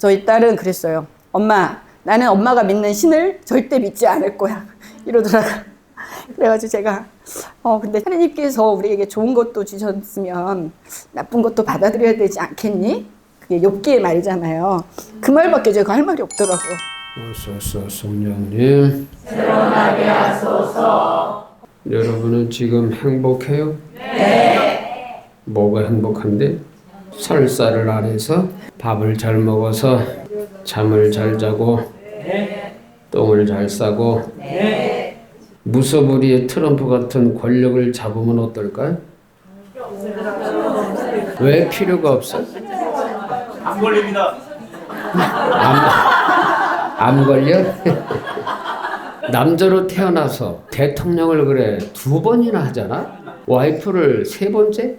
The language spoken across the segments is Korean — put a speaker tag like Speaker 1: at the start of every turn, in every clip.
Speaker 1: 저희 딸은 그랬어요. 엄마, 나는 엄마가 믿는 신을 절대 믿지 않을 거야. 이러더라고요. 그래가지고 제가 근데 하나님께서 우리에게 좋은 것도 주셨으면 나쁜 것도 받아들여야 되지 않겠니? 그게 욥기의 말이잖아요. 그 말밖에 제가 할 말이 없더라고요.
Speaker 2: 어서서 성령님
Speaker 3: 드러나게 하소서.
Speaker 2: 여러분은 지금 행복해요? 네. 뭐가 행복한데? 설사를 안 해서 밥을 잘 먹어서 잠을 잘 자고 똥을 잘 싸고 무소불위의 트럼프 같은 권력을 잡으면 어떨까요? 왜 필요가 없어?
Speaker 3: 안 걸립니다.
Speaker 2: 암 걸려? 남자로 태어나서 대통령을 그래 2번이나 하잖아? 와이프를 3번째?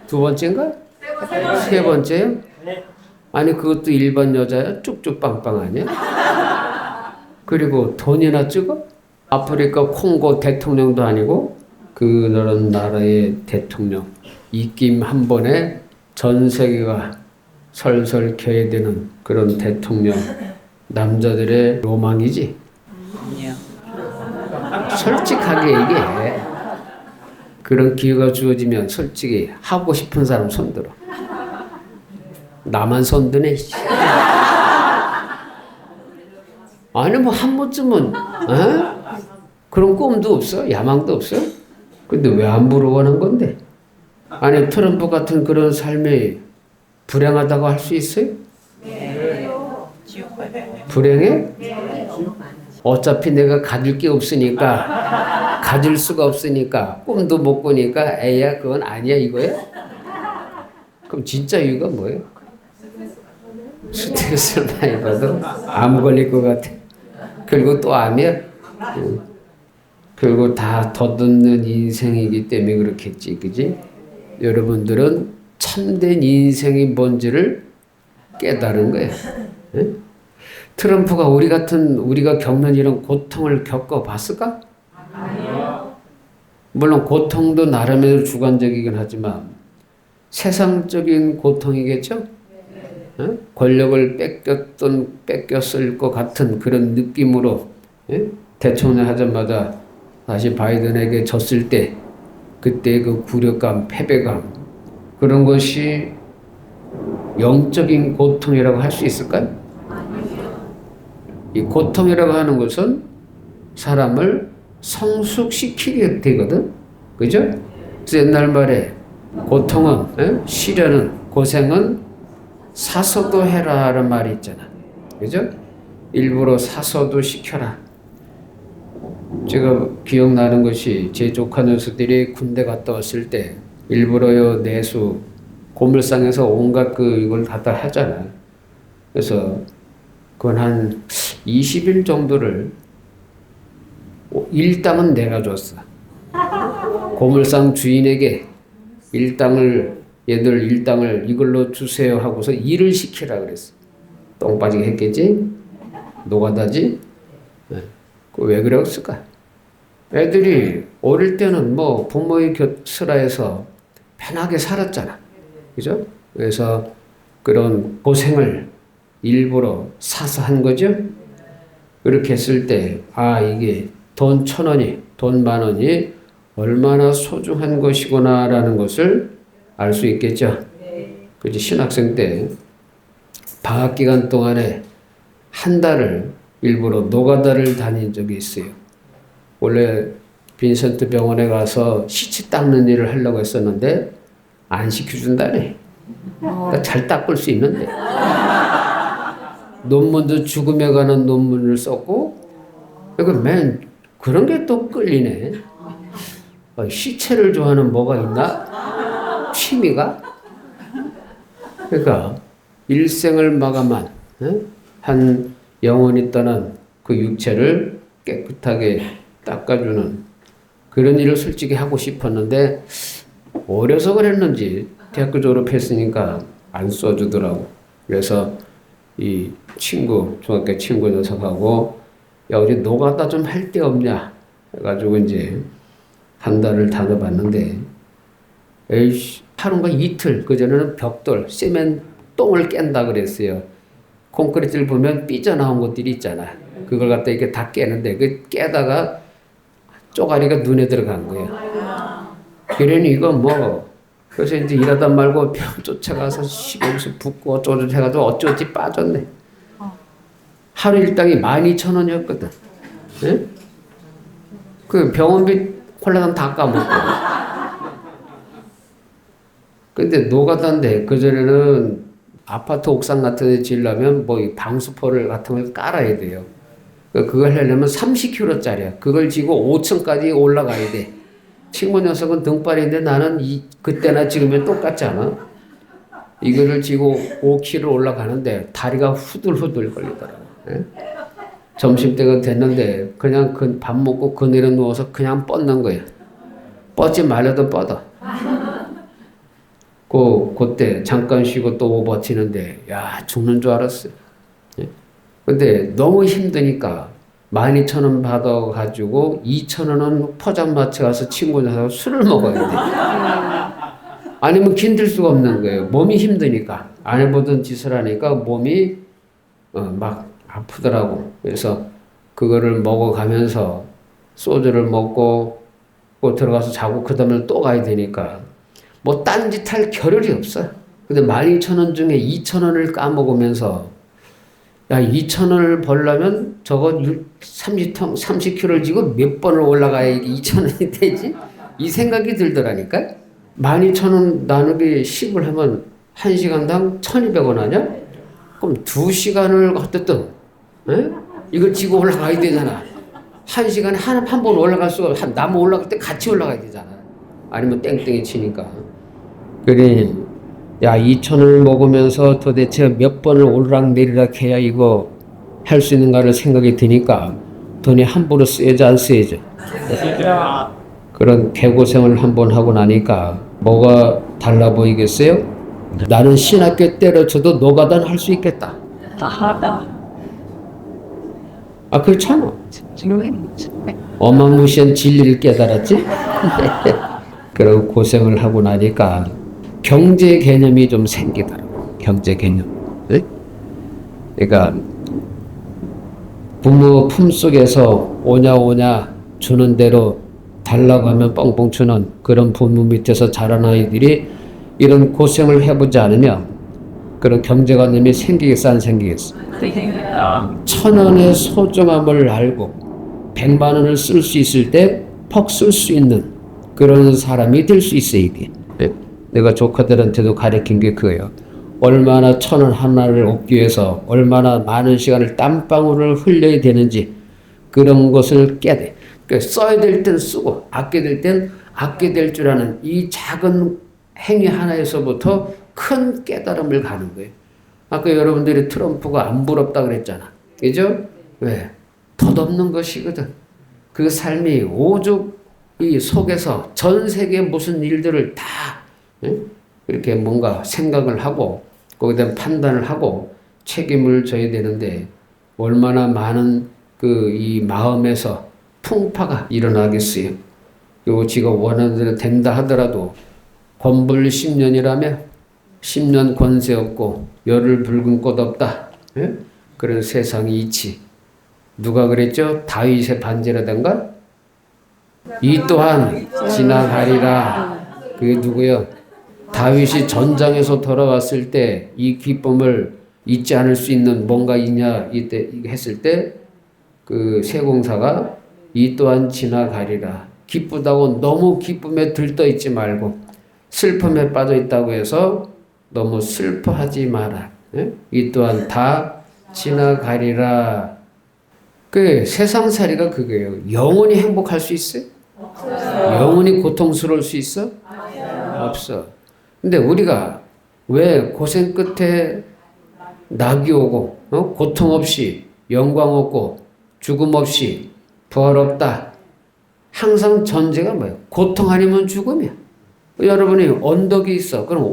Speaker 2: 2번째인가? 3번째요? 아니 그것도 일반 여자야? 쭉쭉 빵빵 아니야? 그리고 돈이나 찍어? 아프리카 콩고 대통령도 아니고 그런 나라의 대통령 입김 한 번에 전 세계가 설설 켜야 되는 그런 대통령 남자들의 로망이지?
Speaker 4: 아니요.
Speaker 2: 솔직하게 얘기해. 그런 기회가 주어지면 솔직히 하고 싶은 사람 손들어. 나만 손드네. 아니 뭐 한 번쯤은 그런 꿈도 없어? 야망도 없어? 근데 왜 안 부러워하는 건데? 아니 트럼프 같은 그런 삶이 불행하다고 할 수 있어요? 불행해? 어차피 내가 가질 게 없으니까 가질 수가 없으니까 꿈도 못 꾸니까 에이야 그건 아니야 이거야? 그럼 진짜 이유가 뭐예요? 스트레스를 많이 받아 암 걸릴 것 같아. 그리고 또 암이야? 결국 다 덧없는 인생이기 때문에 그렇겠지, 그지? 여러분들은 참된 인생이 뭔지를 깨달은 거예요. 네? 트럼프가 우리가 겪는 이런 고통을 겪어봤을까? 아니요. 물론 고통도 나름대로 주관적이긴 하지만 세상적인 고통이겠죠? 네? 권력을 뺏겼을 것 같은 그런 느낌으로 대통령 하자마자 다시 바이든에게 졌을 때 그때 그 굴욕감, 패배감 그런 것이 영적인 고통이라고 할 수 있을까요? 이 고통이라고 하는 것은 사람을 성숙시키게 되거든. 그죠? 그래서 옛날 말에 고통은, 시련은, 고생은 사서도 해라 하는 말이 있잖아. 그죠? 일부러 사서도 시켜라. 제가 기억나는 것이 제 조카 녀석들이 군대 갔다 왔을 때 일부러요 내수 고물상에서 온갖 이걸 갖다 하잖아. 그래서 그건 한 20일 정도를 일당은 내가 줬어. 고물상 주인에게 얘들 일당을 이걸로 주세요 하고서 일을 시키라 그랬어. 똥 빠지게 했겠지? 노가다지? 왜 그랬을까? 애들이 어릴 때는 뭐 부모의 곁슬하에서 편하게 살았잖아. 그죠? 그래서 그런 고생을 일부러 사서 한 거죠. 그렇게 했을 때 이게 돈 1,000원이 돈 10,000원이 얼마나 소중한 것이구나라는 것을 알 수 있겠죠. 그지? 신학생 때 방학 기간 동안에 한 달을 일부러 노가다를 다닌 적이 있어요. 원래 빈센트 병원에 가서 시체 닦는 일을 하려고 했었는데 안 시켜준다네. 그러니까 잘 닦을 수 있는데. 논문도 죽음에 관한 논문을 썼고 그러니까 그런 게 또 끌리네. 시체를 좋아하는 뭐가 있나? 취미가? 그러니까 일생을 마감한 한 영원히 떠난 그 육체를 깨끗하게 닦아주는 그런 일을 솔직히 하고 싶었는데 어려서 그랬는지 대학교 졸업했으니까 안 써주더라고. 그래서 이 중학교 친구 녀석하고 야 우리 노가다 좀 할 데 없냐 해가지고 이제 한 달을 다녀봤는데 에이씨 하루가 이틀 그전에는 벽돌 시멘 똥을 깬다 그랬어요. 콘크리트를 보면 삐져나온 것들이 있잖아. 그걸 갖다 이렇게 다 깨는데 그 깨다가 쪼가리가 눈에 들어간 거예요. 그러니 이거 뭐 그래서 이제 일하다 말고 병 쫓아가서 식용수 붓고 어쩌고 해가지고 어쩌지 빠졌네. 하루 일당이 12,000원이었거든. 예? 그 병원비 콜라당 다 까먹고. 근데 노가다인데 그전에는 아파트 옥상 같은 데 지으려면 뭐 방수포를 같은 걸 깔아야 돼요. 그걸 하려면 30kg짜리야. 그걸 지고 5층까지 올라가야 돼. 친구 녀석은 등발인데 나는 그때나 지금은 똑같지 않아? 이거를 지고 5kg 올라가는데 다리가 후들후들 걸리더라고. 예? 점심때가 됐는데 그냥 밥 먹고 그늘에 누워서 그냥 뻗는 거예요. 뻗지 말려도 뻗어. 그때 잠깐 쉬고 또 오버 치는데 야 죽는 줄 알았어요. 예? 근데 너무 힘드니까 12,000원 받아가지고 2,000원은 포장마차 가서 친구들하고 술을 먹어야 돼. 아니면 견딜 수가 없는 거예요. 몸이 힘드니까. 안 해보던 짓을 하니까 몸이 막 아프더라고. 그래서 그거를 먹어가면서 소주를 먹고 또 들어가서 자고 그 다음에 또 가야 되니까 뭐 딴짓 할 겨를이 없어. 근데 12,000원 중에 2,000원을 까먹으면서 야 2,000원을 벌려면 저거 30kg를 지고 몇 번을 올라가야 2,000원이 되지? 이 생각이 들더라니까. 12,000원 나누기 10을 하면 1시간당 1,200원 하냐? 그럼 2시간을 어쨌든 이걸 지고 올라가야 되잖아. 1시간에 한 번 올라갈 수가 없어. 나무 올라갈 때 같이 올라가야 되잖아. 아니면 땡땡이 치니까. 그래 야 2,000원을 먹으면서 도대체 몇 번을 오르락내리락 해야 이거 할 수 있는가를 생각이 드니까 돈이 함부로 쓰여져 안 쓰여져. 그런 개고생을 한번 하고 나니까 뭐가 달라 보이겠어요? 나는 신학교 때려쳐도 노가다는 할 수 있겠다. 아 그렇잖아. 어마무시한 진리를 깨달았지? 그리고 고생을 하고 나니까 경제 개념이 좀 생기더라고. 경제 개념. 네? 그러니까 부모 품속에서 오냐 주는 대로 달라고 하면 뻥뻥 주는 그런 부모 밑에서 자란 아이들이 이런 고생을 해보지 않으면 그런 경제관념이 생기겠어 안 생기겠어? 1,000원의 소중함을 알고 100만 원을 쓸 수 있을 때 퍽 쓸 수 있는 그런 사람이 될 수 있어야 돼. 내가 조카들한테도 가르친 게 그거예요. 얼마나 1,000원 하나를 얻기 위해서 얼마나 많은 시간을 땀방울을 흘려야 되는지 그런 것을 깨야 돼. 그러니까 써야 될 땐 쓰고 아껴야 될 땐 아껴야 될 줄 아는 이 작은 행위 하나에서부터 큰 깨달음을 가는 거예요. 아까 여러분들이 트럼프가 안 부럽다 그랬잖아. 그죠? 왜? 덧없는 것이거든. 그 삶이 오죽 이 속에서 전 세계 무슨 일들을 다 이렇게 뭔가 생각을 하고 거기에 대한 판단을 하고 책임을 져야 되는데 얼마나 많은 이 마음에서 풍파가 일어나겠어요. 그리고 지가 원하는 대로 된다 하더라도 권불 10년이라며 10년 권세 없고 열을 붉은 꽃 없다. 예? 그런 세상이 있지. 누가 그랬죠? 다윗의 반지라던가? 이 또한 지나가리라. 그게 누구요? 다윗이 전장에서 돌아왔을 때 이 기쁨을 잊지 않을 수 있는 뭔가 있냐 이때 했을 때 그 세공사가 이 또한 지나가리라. 기쁘다고 너무 기쁨에 들떠 있지 말고 슬픔에 빠져 있다고 해서 너무 슬퍼하지 마라. 예? 이 또한 다 지나가리라. 그 세상살이가 그거예요. 영원히 행복할 수 있어요? 없어요. 영원히 고통스러울 수 있어? 없어. 근데 우리가 왜 고생 끝에 낙이 오고 고통 없이 영광 없고 죽음 없이 부활 없다. 항상 전제가 뭐예요? 고통 아니면 죽음이야. 여러분이 언덕이 있어. 그럼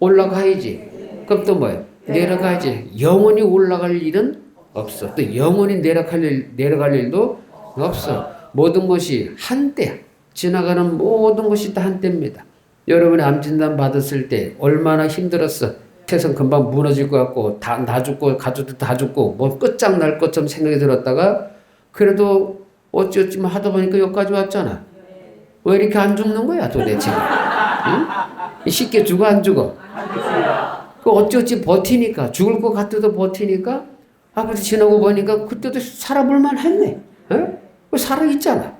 Speaker 2: 올라가야지. 그럼 또 뭐예요? 내려가야지. 영원히 올라갈 일은 없어. 또 영원히 내려갈 일도 없어. 모든 것이 한때야. 지나가는 모든 것이 다 한때입니다. 여러분이 암진단 받았을 때 얼마나 힘들었어. 세상 금방 무너질 것 같고 다 죽고 가족들 다 죽고 뭐 끝장날 것처럼 생각이 들었다가 그래도 어찌어찌 하다 보니까 여기까지 왔잖아. 왜 이렇게 안 죽는 거야 도대체? 응? 쉽게 죽어 안 죽어? 그 어찌어찌 버티니까 죽을 것 같아도 버티니까 아버지 지나고 보니까 그때도 살아볼만 했네. 응? 살아있잖아.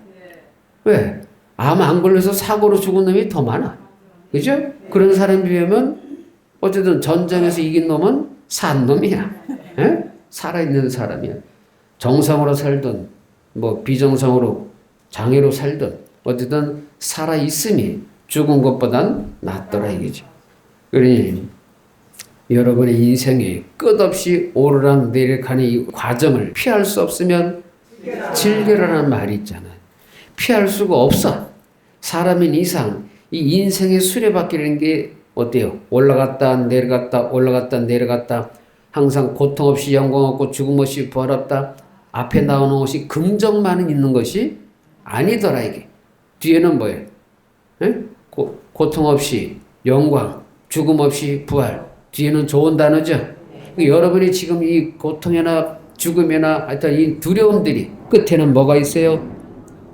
Speaker 2: 왜? 암 안 걸려서 사고로 죽은 놈이 더 많아. 그죠? 그런 사람 비하면 어쨌든 전쟁에서 이긴 놈은 산 놈이야. 에? 살아있는 사람이야. 정상으로 살든 뭐 비정상으로 장애로 살든 어쨌든 살아있음이 죽은 것보단 낫더라 이거죠. 그러니 여러분의 인생이 끝없이 오르락 내리락하는 이 과정을 피할 수 없으면 즐겨라는 말이 있잖아요. 피할 수가 없어. 사람인 이상 이 인생의 수레바퀴라는 게 어때요? 올라갔다 내려갔다 올라갔다 내려갔다 항상 고통 없이 영광 없고 죽음 없이 부활 없다. 앞에 나오는 것이 긍정만은 있는 것이 아니더라 이게. 뒤에는 뭐예요? 에? 고통 없이 영광, 죽음 없이 부활. 뒤에는 좋은 단어죠. 그러니까 여러분이 지금 이 고통이나 죽음이나 하여튼 이 두려움들이 끝에는 뭐가 있어요?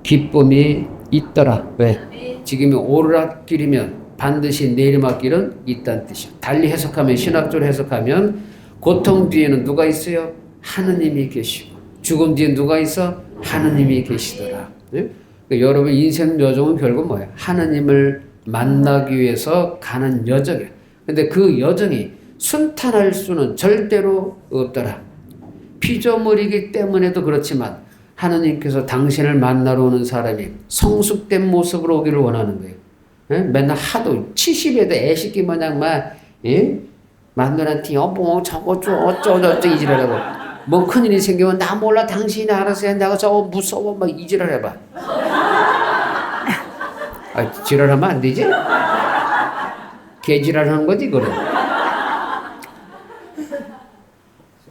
Speaker 2: 기쁨이 있더라. 왜? 지금이 오르락길이면 반드시 내리막길은 있다는 뜻이야. 달리 해석하면 신학적으로 해석하면 고통 뒤에는 누가 있어요? 하느님이 계시고 죽음 뒤에 누가 있어? 하느님이 계시더라. 네? 그러니까 여러분 인생 여정은 결국 뭐야? 하느님을 만나기 위해서 가는 여정이야. 근데 그 여정이 순탄할 수는 절대로 없더라. 피조물이기 때문에도 그렇지만 하느님께서 당신을 만나러 오는 사람이 성숙된 모습으로 오기를 원하는 거예요. 예? 맨날 하도 70에도 애식기 마냥 막 만들한테 뭐 저거 어쩌고 이지랄하고 뭐 큰일이 생기면 나 몰라 당신이 알아서 해 내가 저거 무서워 막 이지랄해봐. 아, 지랄하면 안 되지? 개지랄하는 거지 그래.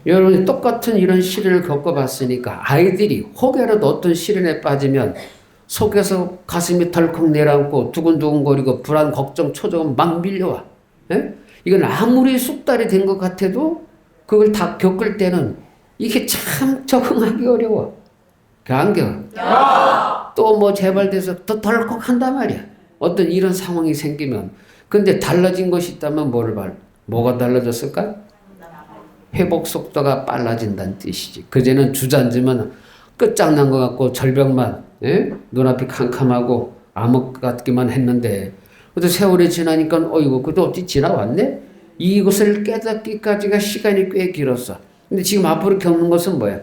Speaker 2: 여러분이 똑같은 이런 시련을 겪어봤으니까 아이들이 혹여라도 어떤 시련에 빠지면 속에서 가슴이 덜컥 내려앉고 두근두근거리고 불안, 걱정, 초조감 막 밀려와. 예? 이건 아무리 숙달이 된 것 같아도 그걸 다 겪을 때는 이게 참 적응하기 어려워. 안 겪어. 또 뭐 재발돼서 더 덜컥 한단 말이야. 어떤 이런 상황이 생기면. 근데 달라진 것이 있다면 뭐가 달라졌을까? 회복 속도가 빨라진다는 뜻이지. 그제는 주저앉으면 끝장난 것 같고 절벽만 눈앞이 캄캄하고 암흑 같기만 했는데 그래도 세월이 지나니까 어이구 그래도 어찌 지나왔네? 이것을 깨닫기까지가 시간이 꽤 길었어. 근데 지금 앞으로 겪는 것은 뭐야?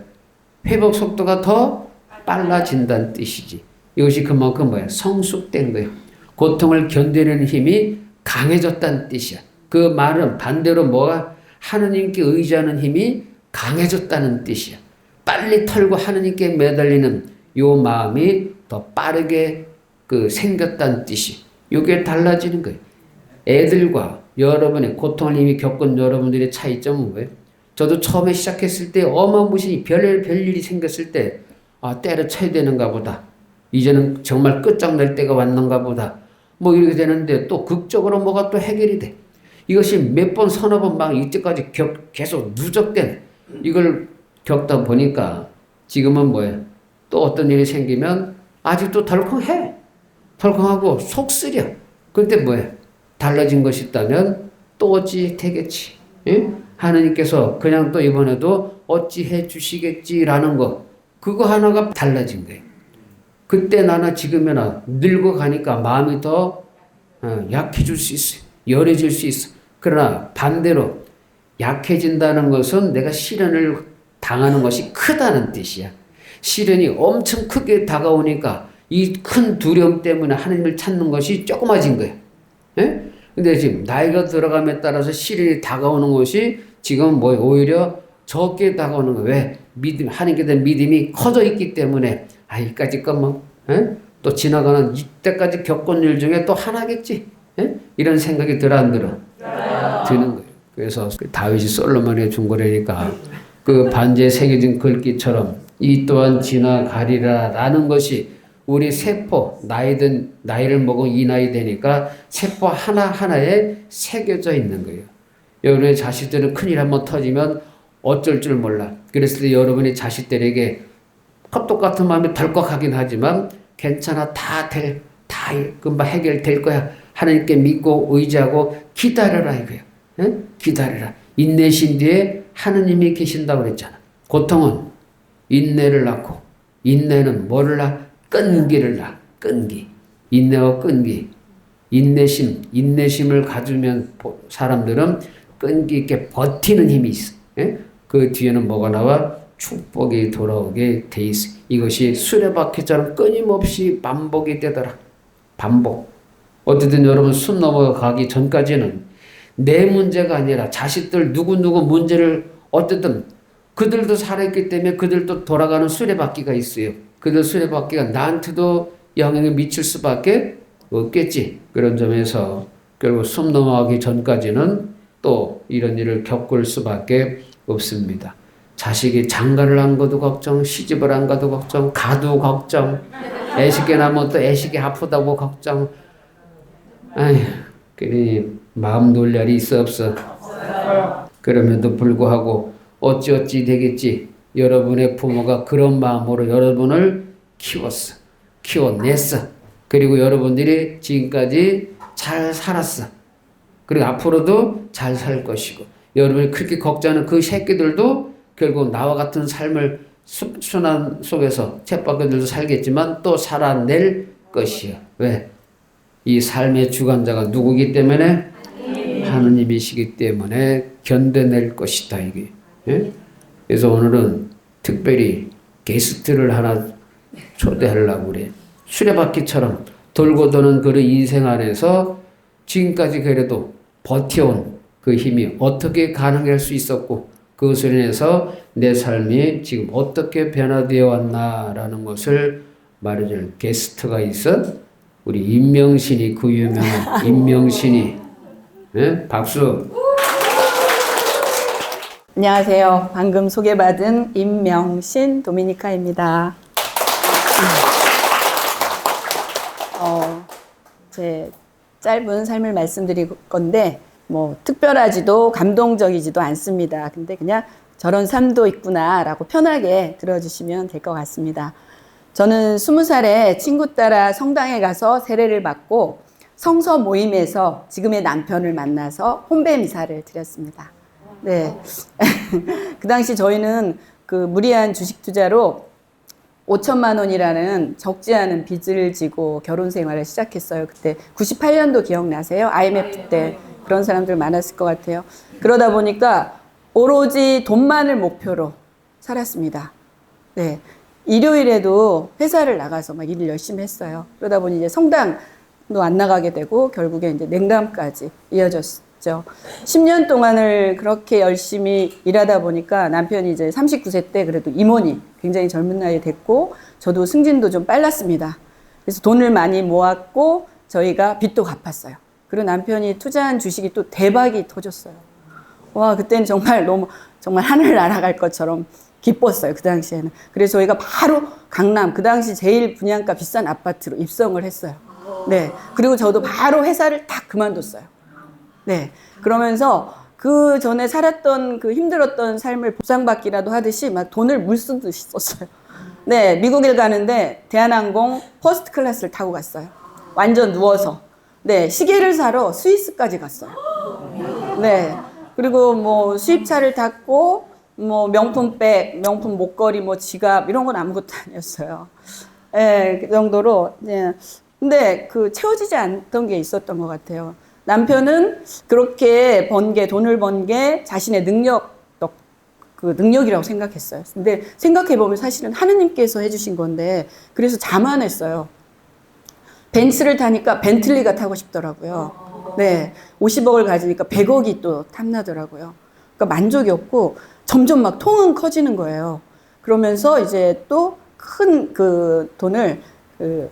Speaker 2: 회복 속도가 더 빨라진다는 뜻이지. 이것이 그만큼 뭐야? 성숙된 거예요. 고통을 견디는 힘이 강해졌다는 뜻이야. 그 말은 반대로 뭐가 하느님께 의지하는 힘이 강해졌다는 뜻이야. 빨리 털고 하느님께 매달리는 요 마음이 더 빠르게 생겼다는 뜻이. 요게 달라지는 거예요. 애들과 여러분의 고통을 이미 겪은 여러분들의 차이점은 뭐예요? 저도 처음에 시작했을 때 어마무시 별일이 생겼을 때 때려쳐야 되는가 보다. 이제는 정말 끝장날 때가 왔는가 보다. 뭐 이렇게 되는데 또 극적으로 뭐가 또 해결이 돼. 이것이 몇 번 서너 번 막 이때까지 계속 누적된 이걸 겪다 보니까 지금은 뭐예요? 또 어떤 일이 생기면 아직도 덜컹해. 덜컹하고 속 쓰려. 그런데 뭐예요? 달라진 것이 있다면 또 어찌 되겠지. 예? 하느님께서 그냥 또 이번에도 어찌해 주시겠지라는 거. 그거 하나가 달라진 거예요. 그때 나나 지금이나 늙어가니까 마음이 더 약해질 수 있어요. 열해질 수 있어. 그러나 반대로 약해진다는 것은 내가 시련을 당하는 것이 크다는 뜻이야. 시련이 엄청 크게 다가오니까 이 큰 두려움 때문에 하나님을 찾는 것이 조그마진 거예요. 예? 근데 지금 나이가 들어감에 따라서 시련이 다가오는 것이 지금 뭐 오히려 적게 다가오는 거예요. 왜? 하나님께 대한 믿음이 커져 있기 때문에 이까짓 것만 또 지나가는 이때까지 겪은 일 중에 또 하나겠지. 예? 이런 생각이 들어 안 들어? 드는 거예요. 그래서 다윗이 솔로몬에게 준 거라니까 그 반지에 새겨진 글귀처럼 이 또한 지나가리라 라는 것이 우리 세포 나이를 먹은 이 나이 되니까 세포 하나하나에 새겨져 있는 거예요. 여러분의 자식들은 큰일 한번 터지면 어쩔 줄 몰라. 그랬을 때 여러분의 자식들에게 똑같은 마음이 덜컥하긴 하지만 괜찮아, 다 금방 해결될 거야. 하나님께 믿고 의지하고 기다려라 이거야. 예? 기다려라. 인내심 뒤에 하느님이 계신다고 그랬잖아. 고통은 인내를 낳고, 인내는 뭐를 낳아? 끈기를 낳아. 끈기. 인내와 끈기. 인내심을 가지면 사람들은 끈기 있게 버티는 힘이 있어. 예? 그 뒤에는 뭐가 나와? 축복이 돌아오게 돼 있어. 이것이 수레바퀴처럼 끊임없이 반복이 되더라. 반복. 어쨌든 여러분 숨 넘어가기 전까지는 내 문제가 아니라 자식들 누구누구 문제를 어쨌든 그들도 살아있기 때문에 그들도 돌아가는 수레바퀴가 있어요. 그들 수레바퀴가 나한테도 영향을 미칠 수밖에 없겠지. 그런 점에서 결국 숨 넘어가기 전까지는 또 이런 일을 겪을 수밖에 없습니다. 자식이 장가를 안 가도 걱정, 시집을 안 가도 걱정, 가도 걱정, 애식이 나면 또 애식이 아프다고 걱정. 아휴, 그러니 마음 놀 날이 있어 없어? 그럼에도 불구하고 어찌어찌 되겠지. 여러분의 부모가 그런 마음으로 여러분을 키워냈어. 그리고 여러분들이 지금까지 잘 살았어. 그리고 앞으로도 잘 살 것이고, 여러분이 그렇게 걱정하는 그 새끼들도 결국 나와 같은 삶을 순환 속에서 쳇바퀴들도 살겠지만 또 살아낼 것이야. 왜? 이 삶의 주관자가 누구기 때문에? 하느님이시기 때문에 견뎌낼 것이다 이게. 예? 그래서 오늘은 특별히 게스트를 하나 초대하려고 그래. 수레바퀴처럼 돌고 도는 그런 인생 안에서 지금까지 그래도 버텨온 그 힘이 어떻게 가능할 수 있었고, 그것을 인해서 내 삶이 지금 어떻게 변화되어 왔나라는 것을 말해줄 게스트가 있어. 우리 임명신이, 그 유명한 임명신이. 네? 박수.
Speaker 1: 안녕하세요. 방금 소개받은 임명신 도미니카입니다. 제 짧은 삶을 말씀드릴 건데 뭐 특별하지도 감동적이지도 않습니다. 근데 그냥 저런 삶도 있구나라고 편하게 들어주시면 될 것 같습니다. 저는 20살에 친구 따라 성당에 가서 세례를 받고 성서 모임에서 지금의 남편을 만나서 혼배 미사를 드렸습니다. 네. 그 당시 저희는 그 무리한 주식 투자로 5천만 원이라는 적지 않은 빚을 지고 결혼 생활을 시작했어요. 그때 98년도 기억나세요? IMF 때 그런 사람들 많았을 것 같아요. 그러다 보니까 오로지 돈만을 목표로 살았습니다. 네. 일요일에도 회사를 나가서 막 일을 열심히 했어요. 그러다 보니 이제 성당도 안 나가게 되고 결국에 이제 냉담까지 이어졌죠. 10년 동안을 그렇게 열심히 일하다 보니까 남편이 이제 39세 때 그래도 임원이 굉장히 젊은 나이에 됐고 저도 승진도 좀 빨랐습니다. 그래서 돈을 많이 모았고 저희가 빚도 갚았어요. 그리고 남편이 투자한 주식이 또 대박이 터졌어요. 와, 그때는 정말 하늘 날아갈 것처럼 기뻤어요. 그 당시에는. 그래서 저희가 바로 강남, 그 당시 제일 분양가 비싼 아파트로 입성을 했어요. 네. 그리고 저도 바로 회사를 딱 그만뒀어요. 네. 그러면서 그 전에 살았던 그 힘들었던 삶을 보상받기라도 하듯이 막 돈을 물쓰듯이 썼어요. 네. 미국에 가는데 대한항공 퍼스트 클래스를 타고 갔어요. 완전 누워서. 네. 시계를 사러 스위스까지 갔어요. 네. 그리고 뭐 수입차를 탔고 뭐 명품백, 명품 목걸이, 뭐 지갑 이런 건 아무것도 아니었어요. 예, 그 정도로. 예. 근데 그 채워지지 않던 게 있었던 것 같아요. 남편은 그렇게 돈을 번 게 자신의 능력이라고 생각했어요. 근데 생각해보면 사실은 하느님께서 해주신 건데, 그래서 자만했어요. 벤츠를 타니까 벤틀리가 타고 싶더라고요. 네. 50억을 가지니까 100억이 또 탐나더라고요. 그러니까 만족이 없고, 점점 막 통은 커지는 거예요. 그러면서 이제 또 큰 그 돈을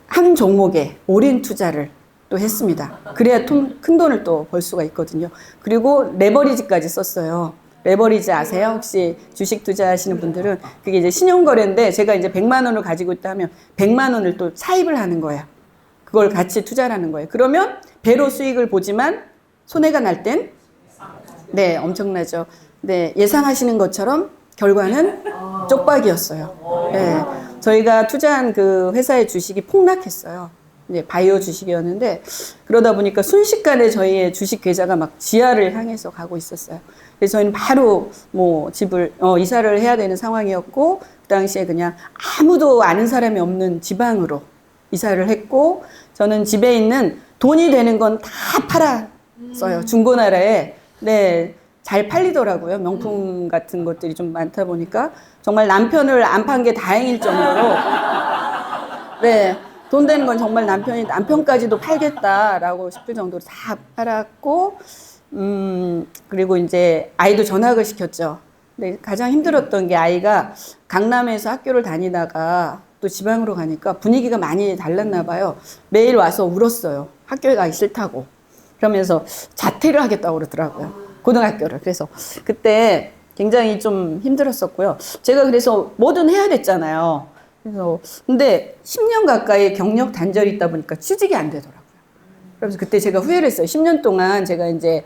Speaker 1: 한 종목에 올인 투자를 또 했습니다. 그래야 큰 돈을 또 벌 수가 있거든요. 그리고 레버리지까지 썼어요. 레버리지 아세요? 혹시 주식 투자하시는 분들은 그게 이제 신용거래인데 제가 이제 100만 원을 가지고 있다 하면 100만 원을 또 차입을 하는 거예요. 그걸 같이 투자를 하는 거예요. 그러면 배로 수익을 보지만 손해가 날 땐 네, 엄청나죠. 네, 예상하시는 것처럼 결과는 쪽박이었어요. 네, 저희가 투자한 그 회사의 주식이 폭락했어요. 이제 바이오 주식이었는데 그러다 보니까 순식간에 저희의 주식 계좌가 막 지하를 향해서 가고 있었어요. 그래서 저희는 바로 뭐 집을 이사를 해야 되는 상황이었고 그 당시에 그냥 아무도 아는 사람이 없는 지방으로 이사를 했고 저는 집에 있는 돈이 되는 건 다 팔았어요. 중고나라에. 네, 잘 팔리더라고요. 명품 같은 것들이 좀 많다 보니까 정말 남편을 안 판 게 다행일 정도로 네, 돈 되는 건 정말 남편까지도 팔겠다라고 싶을 정도로 다 팔았고 그리고 이제 아이도 전학을 시켰죠. 근데 가장 힘들었던 게 아이가 강남에서 학교를 다니다가 또 지방으로 가니까 분위기가 많이 달랐나 봐요. 매일 와서 울었어요. 학교에 가기 싫다고. 그러면서 자퇴를 하겠다고 그러더라고요. 고등학교를. 그래서 그때 굉장히 좀 힘들었었고요. 제가 그래서 뭐든 해야 됐잖아요. 그래서 근데 10년 가까이 경력 단절이 있다 보니까 취직이 안 되더라고요. 그래서 그때 제가 후회를 했어요. 10년 동안 제가 이제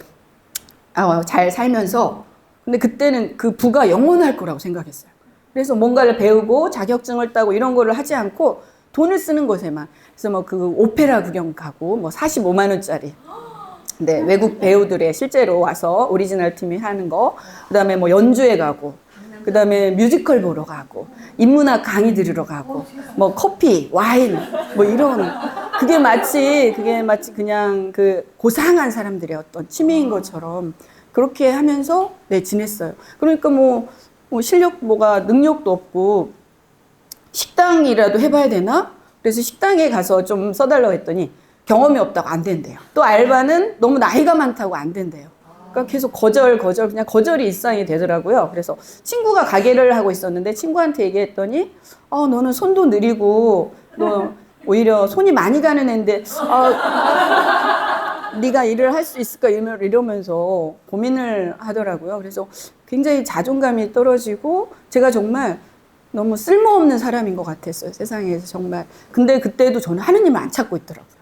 Speaker 1: 잘 살면서 근데 그때는 그 부가 영원할 거라고 생각했어요. 그래서 뭔가를 배우고 자격증을 따고 이런 거를 하지 않고 돈을 쓰는 것에만. 그래서 뭐 그 오페라 구경 가고 뭐 45만 원짜리. 네, 외국 배우들의 실제로 와서 오리지널 팀이 하는 거. 그다음에 뭐 연주회 가고. 그다음에 뮤지컬 보러 가고. 인문학 강의 들으러 가고. 뭐 커피, 와인 뭐 이런 그게 마치 그냥 그 고상한 사람들의 어떤 취미인 것처럼 그렇게 하면서 네, 지냈어요. 그러니까 뭐 실력 능력도 없고 식당이라도 해봐야 되나? 그래서 식당에 가서 좀 써달라고 했더니 경험이 없다고 안 된대요. 또 알바는 너무 나이가 많다고 안 된대요. 그러니까 계속 그냥 거절이 일상이 되더라고요. 그래서 친구가 가게를 하고 있었는데 친구한테 얘기했더니 너는 손도 느리고 너 오히려 손이 많이 가는 애인데 네가 일을 할 수 있을까 이러면서 고민을 하더라고요. 그래서 굉장히 자존감이 떨어지고 제가 정말 너무 쓸모없는 사람인 것 같았어요. 세상에서 정말. 근데 그때도 저는 하느님을 안 찾고 있더라고요.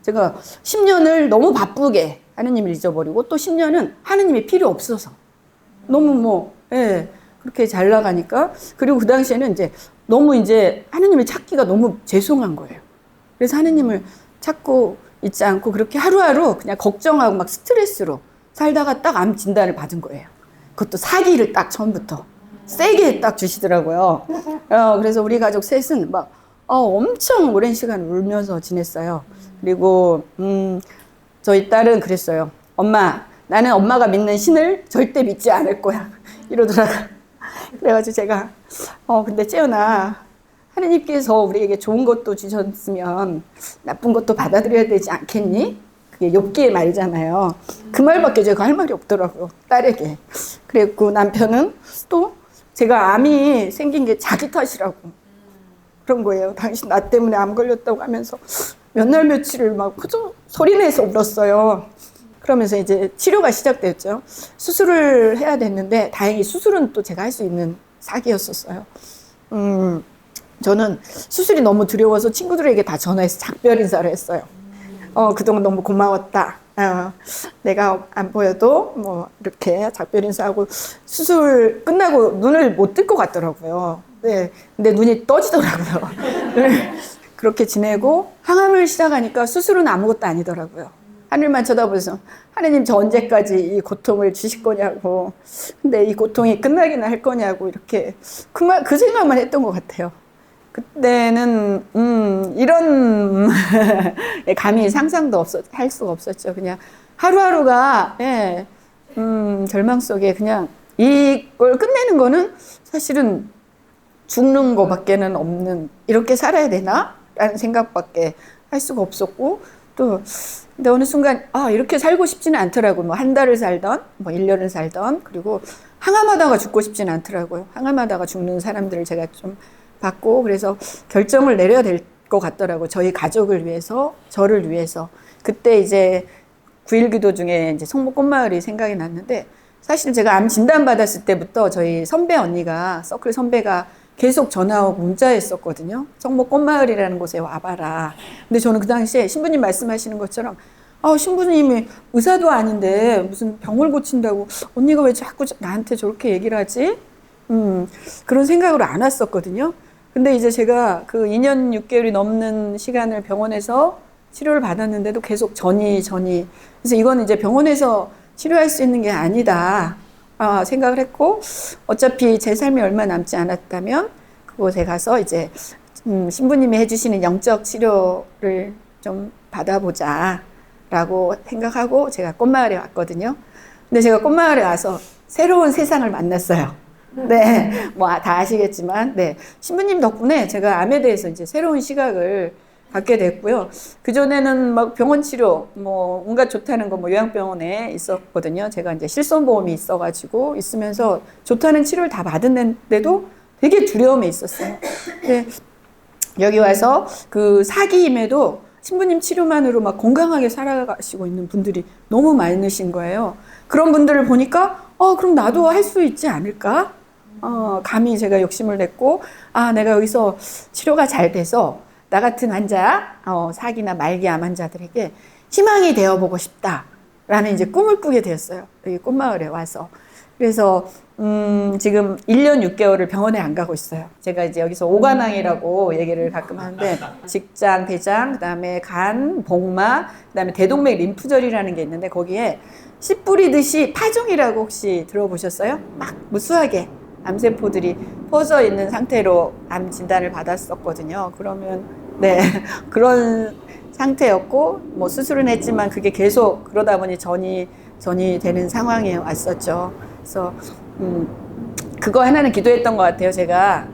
Speaker 1: 제가 10년을 너무 바쁘게 하느님을 잊어버리고 또 10년은 하느님이 필요 없어서 너무 그렇게 잘 나가니까 그리고 그 당시에는 이제 너무 이제 하느님을 찾기가 너무 죄송한 거예요. 그래서 하느님을 찾고 있지 않고 그렇게 하루하루 그냥 걱정하고 막 스트레스로 살다가 딱 암 진단을 받은 거예요. 그것도 사기를 딱 처음부터 세게 딱 주시더라고요. 그래서 우리 가족 셋은 막 엄청 오랜 시간 울면서 지냈어요. 그리고 저희 딸은 그랬어요. 엄마, 나는 엄마가 믿는 신을 절대 믿지 않을 거야. 이러더라고요. 그래가지고 제가 근데 째연아, 하느님께서 우리에게 좋은 것도 주셨으면 나쁜 것도 받아들여야 되지 않겠니? 그게 욥기의 말이잖아요. 그 말밖에 제가 할 말이 없더라고요. 딸에게. 그랬고 남편은 또 제가 암이 생긴 게 자기 탓이라고 그런 거예요. 당신 나 때문에 암 걸렸다고 하면서 몇 날 며칠을 막 소리내서 울었어요. 그러면서 이제 치료가 시작됐죠. 수술을 해야 됐는데 다행히 수술은 또 제가 할 수 있는 사기였었어요. 저는 수술이 너무 두려워서 친구들에게 다 전화해서 작별 인사를 했어요. 그동안 너무 고마웠다. 내가 안 보여도 뭐 이렇게 작별 인사하고 수술 끝나고 눈을 못 뜰 것 같더라고요. 네, 근데 눈이 떠지더라고요. 그렇게 지내고 항암을 시작하니까 수술은 아무것도 아니더라고요. 하늘만 쳐다보면서 하느님 저 언제까지 이 고통을 주실 거냐고 근데 이 고통이 끝나기나 할 거냐고 이렇게 그 생각만 했던 것 같아요. 그때는 이런 감히 상상도 할 수가 없었죠. 그냥 하루하루가 절망 속에 그냥 이걸 끝내는 거는 사실은 죽는 거밖에는 없는 이렇게 살아야 되나? 라는 생각밖에 할 수가 없었고 또 근데 어느 순간 이렇게 살고 싶지는 않더라고요. 뭐 한 달을 살던 뭐 1년을 살던 그리고 항암하다가 죽고 싶지는 않더라고요. 항암하다가 죽는 사람들을 제가 좀 봤고 그래서 결정을 내려야 될 것 같더라고요. 저희 가족을 위해서 저를 위해서 그때 이제 9.1 기도 중에 이제 성모 꽃마을이 생각이 났는데 사실 제가 암 진단 받았을 때부터 저희 선배 언니가 서클 선배가 계속 전화하고 문자했었거든요. 성모 꽃마을이라는 곳에 와봐라. 근데 저는 그 당시에 신부님 말씀하시는 것처럼 신부님이 의사도 아닌데 무슨 병을 고친다고 언니가 왜 자꾸 나한테 저렇게 얘기를 하지? 그런 생각으로 안 왔었거든요. 근데 이제 제가 그 2년 6개월이 넘는 시간을 병원에서 치료를 받았는데도 계속 전이. 그래서 이건 이제 병원에서 치료할 수 있는 게 아니다. 생각을 했고, 어차피 제 삶이 얼마 남지 않았다면 그곳에 가서 이제 신부님이 해주시는 영적 치료를 좀 받아보자 라고 생각하고 제가 꽃마을에 왔거든요. 근데 제가 꽃마을에 와서 새로운 세상을 만났어요. 네, 뭐 다 아시겠지만, 네, 신부님 덕분에 제가 암에 대해서 이제 새로운 시각을 갖게 됐고요. 그전에는 막 병원 치료, 뭐 온갖 좋다는 거 뭐 요양병원에 있었거든요. 제가 이제 실손보험이 있어가지고 있으면서 좋다는 치료를 다 받았는데도 되게 두려움에 있었어요. 근데 여기 와서 그 사기임에도 신부님 치료만으로 막 건강하게 살아가시고 있는 분들이 너무 많으신 거예요. 그런 분들을 보니까 그럼 나도 할 수 있지 않을까? 감히 제가 욕심을 냈고 내가 여기서 치료가 잘 돼서 나 같은 환자, 사기나 말기암 환자들에게 희망이 되어보고 싶다라는 이제 꿈을 꾸게 되었어요. 여기 꽃마을에 와서. 그래서 지금 1년 6개월을 병원에 안 가고 있어요. 제가 이제 여기서 오관왕이라고 얘기를 가끔 하는데 직장, 대장, 그다음에 간, 복막, 그다음에 대동맥 림프절이라는 게 있는데 거기에 씨 뿌리듯이 파종이라고 혹시 들어보셨어요? 막 무수하게 암세포들이 퍼져 있는 상태로 암 진단을 받았었거든요. 그러면 네 그런 상태였고 뭐 수술은 했지만 그게 계속 그러다 보니 전이 되는 상황에 왔었죠. 그래서 그거 하나는 기도했던 것 같아요. 제가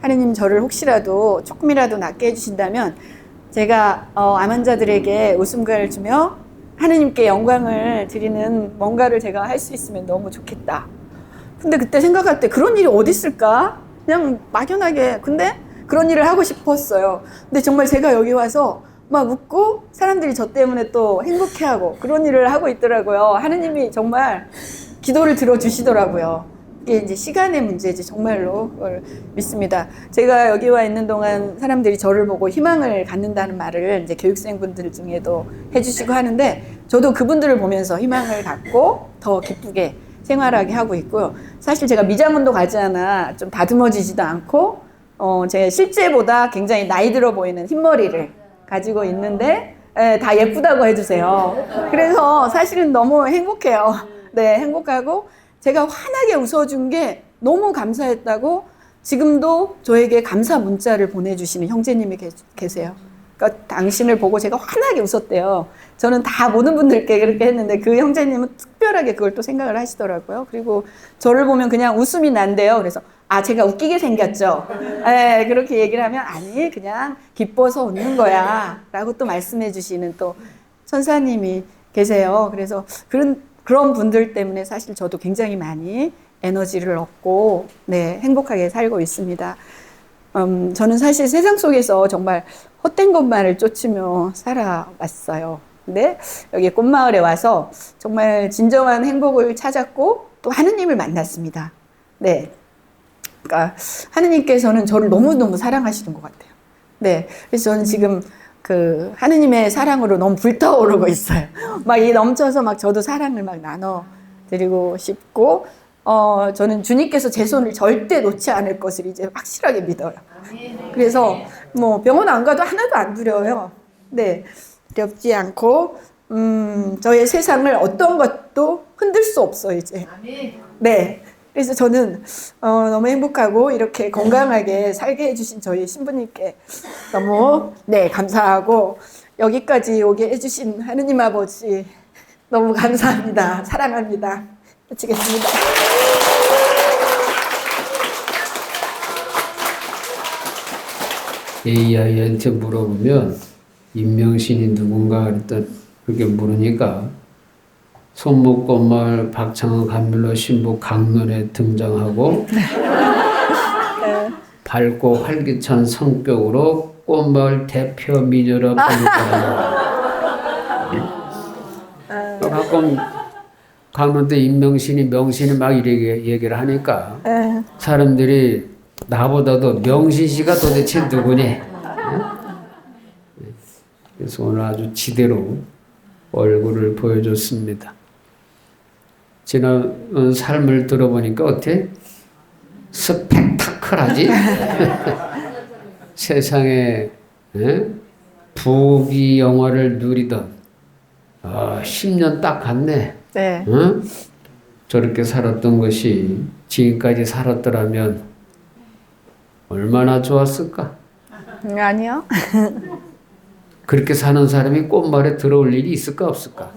Speaker 1: 하느님 저를 혹시라도 조금이라도 낫게 해주신다면 제가 암 환자들에게 웃음가를 주며 하느님께 영광을 드리는 뭔가를 제가 할 수 있으면 너무 좋겠다. 근데 그때 생각할 때 그런 일이 어디 있을까? 그냥 막연하게 근데 그런 일을 하고 싶었어요. 근데 정말 제가 여기 와서 막 웃고 사람들이 저 때문에 또 행복해하고 그런 일을 하고 있더라고요. 하느님이 정말 기도를 들어주시더라고요. 이게 이제 시간의 문제지 정말로 그걸 믿습니다. 제가 여기 와 있는 동안 사람들이 저를 보고 희망을 갖는다는 말을 이제 교육생분들 중에도 해주시고 하는데 저도 그분들을 보면서 희망을 갖고 더 기쁘게 생활하게 하고 있고요. 사실 제가 미장원도 가지 않아 좀 다듬어지지도 않고 제 실제보다 굉장히 나이 들어 보이는 흰머리를 가지고 있는데 다 예쁘다고 해주세요. 그래서 사실은 너무 행복해요. 네, 행복하고 제가 환하게 웃어준 게 너무 감사했다고 지금도 저에게 감사 문자를 보내주시는 형제님이 계세요. 그러니까 당신을 보고 제가 환하게 웃었대요. 저는 다 모든 분들께 그렇게 했는데 그 형제님은 특별하게 그걸 또 생각을 하시더라고요. 그리고 저를 보면 그냥 웃음이 난대요. 그래서 제가 웃기게 생겼죠. 네, 그렇게 얘기를 하면 아니 그냥 기뻐서 웃는 거야 라고 또 말씀해 주시는 또 천사님이 계세요. 그래서 그런 분들 때문에 사실 저도 굉장히 많이 에너지를 얻고 네, 행복하게 살고 있습니다. 저는 사실 세상 속에서 정말 헛된 것만을 쫓으며 살아왔어요. 근데 여기 꽃마을에 와서 정말 진정한 행복을 찾았고 또 하느님을 만났습니다. 네. 그러니까 하느님께서는 저를 너무너무 사랑하시는 것 같아요. 네. 그래서 저는 지금 그 하느님의 사랑으로 너무 불타오르고 있어요. 막 이 넘쳐서 막 저도 사랑을 막 나눠드리고 싶고, 저는 주님께서 제 손을 절대 놓지 않을 것을 이제 확실하게 믿어요. 그래서 뭐 병원 안 가도 하나도 안 두려워요. 네. 두렵지 않고, 저의 세상을 어떤 것도 흔들 수 없어요, 이제. 네. 그래서 저는 너무 행복하고 이렇게 건강하게 살게 해주신 저희 신부님께 너무 네 감사하고 여기까지 오게 해주신 하느님 아버지 너무 감사합니다. 사랑합니다. 마치겠습니다.
Speaker 2: AI한테 물어보면 임명신이 누군가 그랬더니 그렇게 물으니까 손목꽃마을 박창원 감밀로 신부 강론에 등장하고 밝고 활기찬 성격으로 꽃마을 대표 미녀로 불리더라고요. 가끔 가는데 임명신이 명신이 막 이렇게 얘기를 하니까 사람들이 나보다도 명신 씨가 도대체 누구니? 그래서 오늘 아주 지대로 얼굴을 보여줬습니다. 지난 삶을 들어보니까 어때? 스펙타클하지? 세상에 부귀 영화를 누리던 10년 딱 갔네.
Speaker 1: 네.
Speaker 2: 응? 저렇게 살았던 것이 지금까지 살았더라면 얼마나 좋았을까?
Speaker 1: 아니요.
Speaker 2: 그렇게 사는 사람이 꽃말에 들어올 일이 있을까 없을까?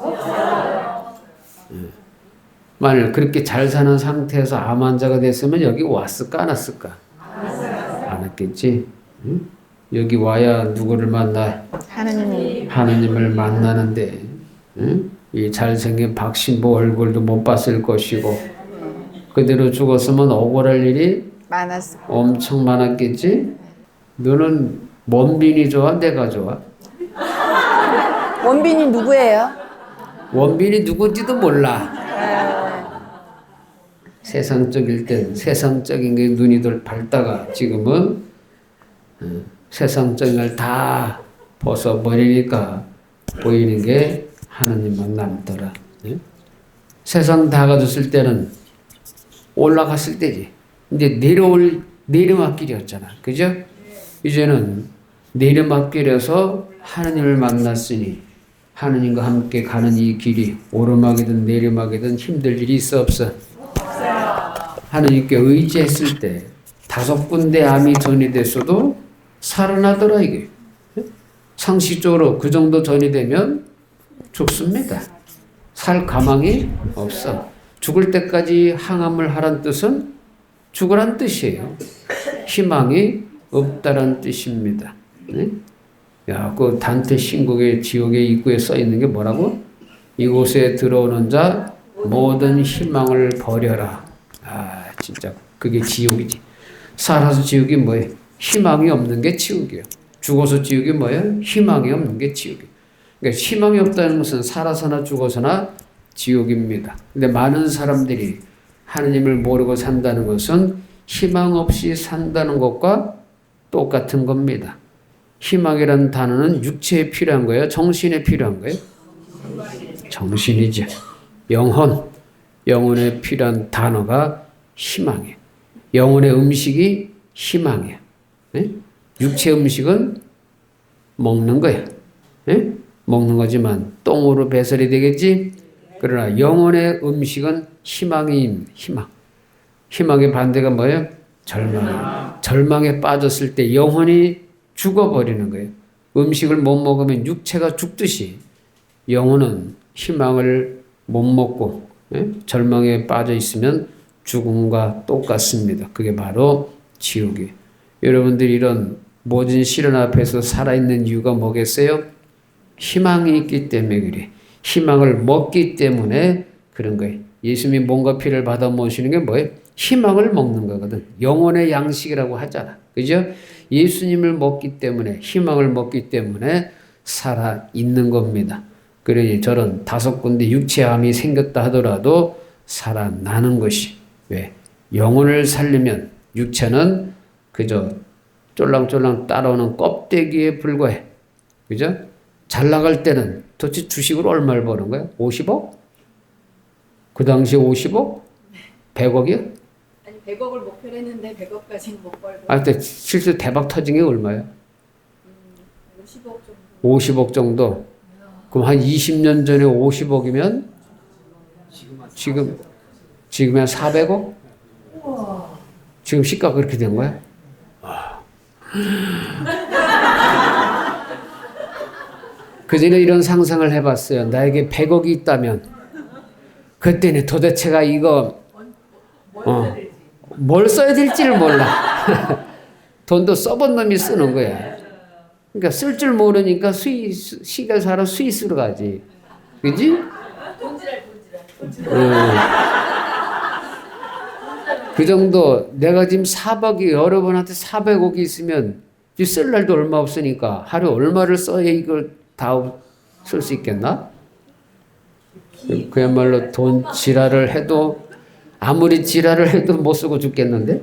Speaker 2: 만일 그렇게 잘 사는 상태에서 암 환자가 됐으면 여기 왔을까 안 왔을까? 안 왔겠지. 응? 여기 와야 누구를 만나? 하느님을 만나는데 응? 이 잘생긴 박신보 얼굴도 못 봤을 것이고 그대로 죽었으면 억울할 일이 엄청 많았겠지. 너는 원빈이 좋아? 내가 좋아?
Speaker 1: 원빈이 누구예요?
Speaker 2: 원빈이 누군지도 몰라. 세상적일 땐 세상적인 게 눈이 밝다가 지금은 세상적인 걸 다 벗어버리니까 보이는 게 하느님만 남더라. 세상 다 가졌을 때는 올라갔을 때지. 이제 내리막길이었잖아. 그죠? 이제는 내리막길에서 하느님을 만났으니 하느님과 함께 가는 이 길이 오르막이든 내리막이든 힘들 일이 있어 없어? 하느님께 의지했을 때 5군데 암이 전이됐어도 살아나더라 이게. 상식적으로 그 정도 전이 되면 죽습니다. 살 가망이 없어. 죽을 때까지 항암을 하란 뜻은 죽으란 뜻이에요. 희망이 없다란 뜻입니다. 네? 야, 그 단테 신국의 지옥의 입구에 써 있는 게 뭐라고? 이곳에 들어오는 자 모든 희망을 버려라. 아, 진짜 그게 지옥이지. 살아서 지옥이 뭐예요? 희망이 없는 게 지옥이에요. 죽어서 지옥이 뭐예요? 희망이 없는 게 지옥이에요. 그러니까 희망이 없다는 것은 살아서나 죽어서나 지옥입니다. 근데 많은 사람들이 하느님을 모르고 산다는 것은 희망 없이 산다는 것과 똑같은 겁니다. 희망이라는 단어는 육체에 필요한 거예요? 정신에 필요한 거예요? 정신이죠. 영혼에 필요한 단어가 희망이에요. 영혼의 음식이 희망이에요. 네? 육체 음식은 먹는 거예요. 네? 먹는 거지만 똥으로 배설이 되겠지? 그러나 영혼의 음식은 희망임, 희망. 희망의 반대가 뭐예요? 절망. 절망에 빠졌을 때 영혼이 죽어버리는 거예요. 음식을 못 먹으면 육체가 죽듯이 영혼은 희망을 못 먹고 절망에 빠져 있으면 죽음과 똑같습니다. 그게 바로 지옥이에요. 여러분들이 이런 모진 시련 앞에서 살아있는 이유가 뭐겠어요? 희망이 있기 때문에 그래. 희망을 먹기 때문에 그런 거예요. 예수님이 몸과 피를 받아 모시는 게 뭐예요? 희망을 먹는 거거든. 영혼의 양식이라고 하잖아. 그죠? 예수님을 먹기 때문에, 희망을 먹기 때문에 살아있는 겁니다. 그러니 저런 5군데 육체암이 생겼다 하더라도 살아나는 것이. 왜? 영혼을 살리면 육체는 그저 쫄랑쫄랑 따라오는 껍데기에 불과해. 그죠? 잘 나갈 때는 도대체 주식으로 얼마를 버는 거야? 50억? 그 당시에 50억? 100억이요?
Speaker 4: 아니 100억을 목표로 했는데 100억까지는 못 벌고.
Speaker 2: 아, 근데 실제 대박 터진 게 얼마야?
Speaker 4: 50억 정도.
Speaker 2: 50억 정도. 그럼 한 20년 전에 50억이면 지금 한 400억? 지금 시가 그렇게 된 거야? 그전에 이런 상상을 해봤어요. 나에게 100억이 있다면 그때는 도대체가 이거 뭘 써야 될지를 몰라. 돈도 써본 놈이 쓰는 거야. 그러니까 쓸 줄 모르니까 시가 사러 스위스로 가지. 그지? 그 정도 내가 지금 400이 여러분한테 400억이 있으면 쓸 날도 얼마 없으니까 하루 얼마를 써야 이걸 다 쓸 수 있겠나? 그야말로 돈 지랄을 해도 아무리 지랄을 해도 못 쓰고 죽겠는데?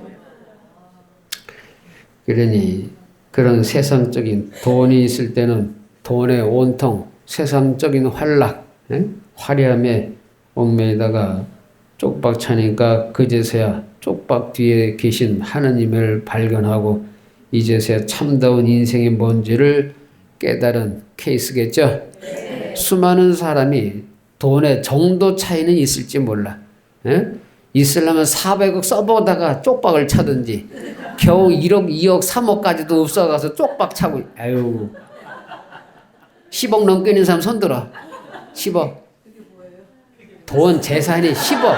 Speaker 2: 그러니 그런 세상적인 돈이 있을 때는 돈에 온통 세상적인 활락 예? 화려함에 얽매이다가 쪽박 차니까 그제서야 쪽박 뒤에 계신 하느님을 발견하고 이제서야 참다운 인생이 뭔지를 깨달은 케이스겠죠. 수많은 사람이 돈의 정도 차이는 있을지 몰라. 예? 있으려면 400억 써보다가 쪽박을 차든지 겨우 1억, 2억, 3억까지도 없어가서 쪽박 차고 아유 10억 넘게 있는 사람 손들어. 10억. 돈 재산이 10억.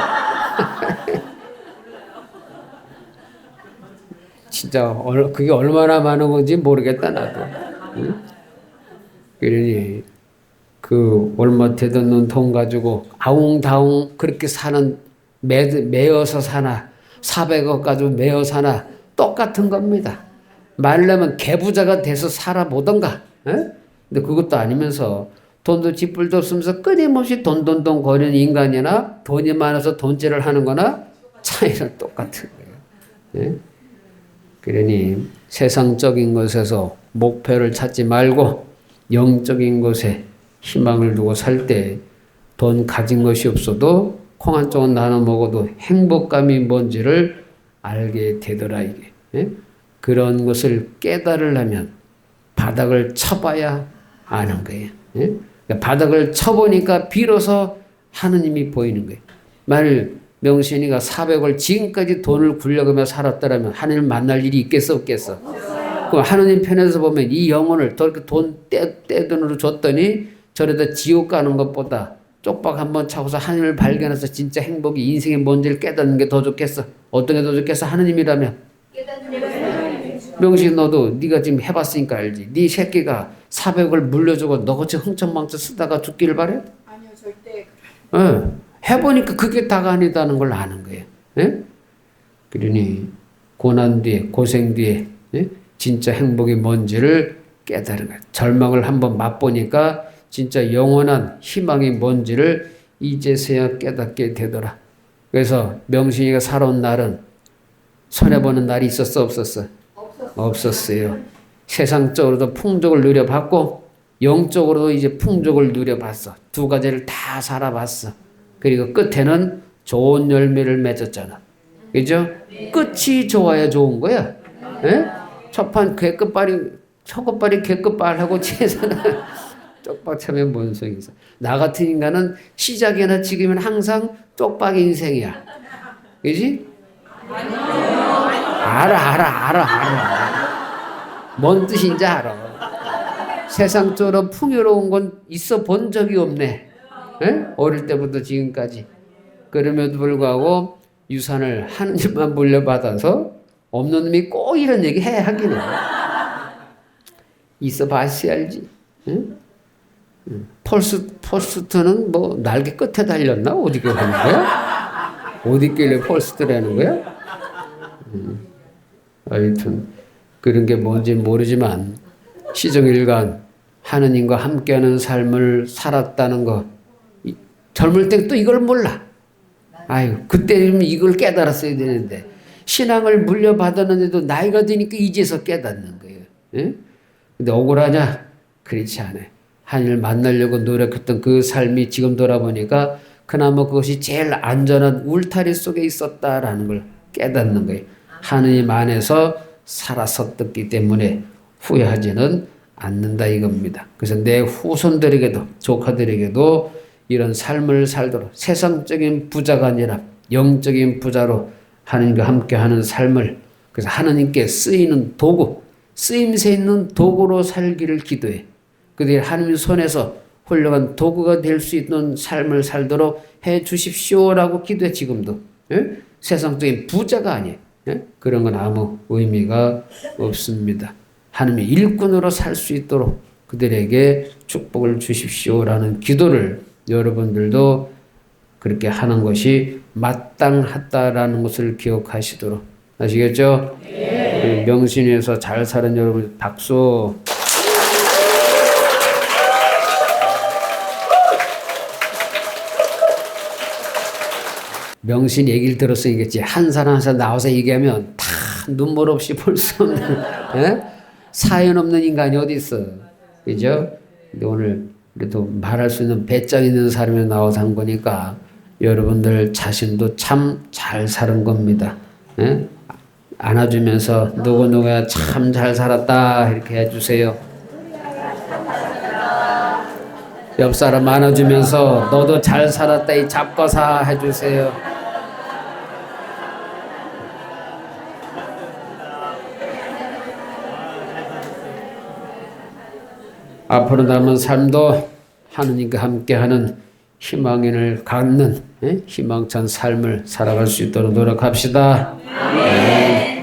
Speaker 2: 진짜 그게 얼마나 많은 건지 모르겠다 나도. 응? 그러니 그 얼마 되던 돈 가지고 아웅다웅 그렇게 사는 매어서 사나 400억 가지고 매어 사나 똑같은 겁니다. 말려면 개부자가 돼서 살아보던가. 에? 근데 그것도 아니면서 돈도 쥐뿔도 없으면서 끊임없이 돈 거리는 인간이나 돈이 많아서 돈질을 하는 거나 차이는 똑같은 거예요. 예? 그러니 세상적인 것에서 목표를 찾지 말고 영적인 것에 희망을 두고 살 때 돈 가진 것이 없어도 콩 한 쪽은 나눠 먹어도 행복감이 뭔지를 알게 되더라 이게. 예? 그런 것을 깨달으려면 바닥을 쳐봐야 아는 거예요. 예? 그러니까 바닥을 쳐보니까 비로소 하느님이 보이는 거예요. 만일 명신이가 400을 지금까지 돈을 굴려가며 살았더라면 하느님을 만날 일이 있겠어 없겠어? 그럼 하느님 편에서 보면 이 영혼을 저렇게 돈 떼돈으로 줬더니 저래다 지옥 가는 것보다 쪽박 한번 차고서 하느님을 발견해서 진짜 행복이 인생의 뭔지를 깨닫는 게 더 좋겠어? 어떤 게 더 좋겠어? 하느님이라면? 명식 너도 네가 지금 해봤으니까 알지. 네 새끼가 400을 물려주고 너같이 흥청망청 쓰다가 죽기를 바래?
Speaker 4: 아니요, 절대.
Speaker 2: 해보니까 그게 다가 아니다는 걸 아는 거예요. 예? 그러니 고난 뒤에 고생 뒤에 예? 진짜 행복이 뭔지를 깨달은 거예요. 절망을 한번 맛보니까 진짜 영원한 희망이 뭔지를 이제서야 깨닫게 되더라. 그래서 명신이가 살아온 날은 손해보는 날이 있었어 없었어? 없었어요. 세상적으로도 풍족을 누려봤고 영적으로도 이제 풍족을 누려봤어. 두 가지를 다 살아봤어. 그리고 끝에는 좋은 열매를 맺었잖아. 그죠? 끝이 좋아야 좋은 거야. 예? 첫판 첫것발이 개끝발하고 치에서는 쪽박차면 뭔 소용이 있어. 나 같은 인간은 시작이나 지금은 항상 쪽박 인생이야. 그지? 알아. 뭔 뜻인지 알아. 세상적으로 풍요로운 건 있어 본 적이 없네. 에? 어릴 때부터 지금까지. 그럼에도 불구하고 유산을 하느님만 물려받아서 없는 놈이 꼭 이런 얘기 해 하기는. 있어 봤어야 알지. 응? 폴스트는 뭐 날개 끝에 달렸나? 어디 가는 거야? 어디 있길래 폴스트라는 거야? 하여튼 그런 게 뭔지 모르지만 시종일관 하느님과 함께하는 삶을 살았다는 거. 젊을 때 또 이걸 몰라. 아유, 그때는 이걸 깨달았어야 되는데 신앙을 물려받았는데도 나이가 드니까 이제서 깨닫는 거예요. 예? 근데 억울하냐? 그렇지 않아요. 하나님을 만나려고 노력했던 그 삶이 지금 돌아보니까 그나마 그것이 제일 안전한 울타리 속에 있었다라는 걸 깨닫는 거예요. 하느님 안에서 살았었기 때문에 후회하지는 않는다 이겁니다. 그래서 내 후손들에게도 조카들에게도 이런 삶을 살도록 세상적인 부자가 아니라 영적인 부자로 하느님과 함께하는 삶을, 그래서 하느님께 쓰이는 도구, 쓰임새 있는 도구로 살기를 기도해. 그들이 하느님 손에서 훌륭한 도구가 될 수 있는 삶을 살도록 해 주십시오라고 기도해. 지금도. 예? 세상적인 부자가 아니에요. 예? 그런 건 아무 의미가 없습니다. 하느님의 일꾼으로 살 수 있도록 그들에게 축복을 주십시오라는 기도를 여러분들도 그렇게 하는 것이 마땅하다라는 것을 기억하시도록. 아시겠죠? 네. 명신에서 잘 사는 여러분 박수. 명신 얘기를 들었으니겠지. 한 사람 한 사람 나와서 얘기하면 다 눈물 없이 볼 수 없는 에? 사연 없는 인간이 어디 있어. 그죠? 근데 오늘 그래도 말할 수 있는 배짱 있는 사람이 나와서 한 거니까 여러분들 자신도 참 잘 사는 겁니다. 예? 안아주면서 누구누구야 참 잘 살았다 이렇게 해주세요. 옆 사람 안아주면서 너도 잘 살았다 이 잡거사 해주세요. 앞으로 남은 삶도 하느님과 함께하는 희망인을 갖는 희망찬 삶을 살아갈 수 있도록 노력합시다. 네.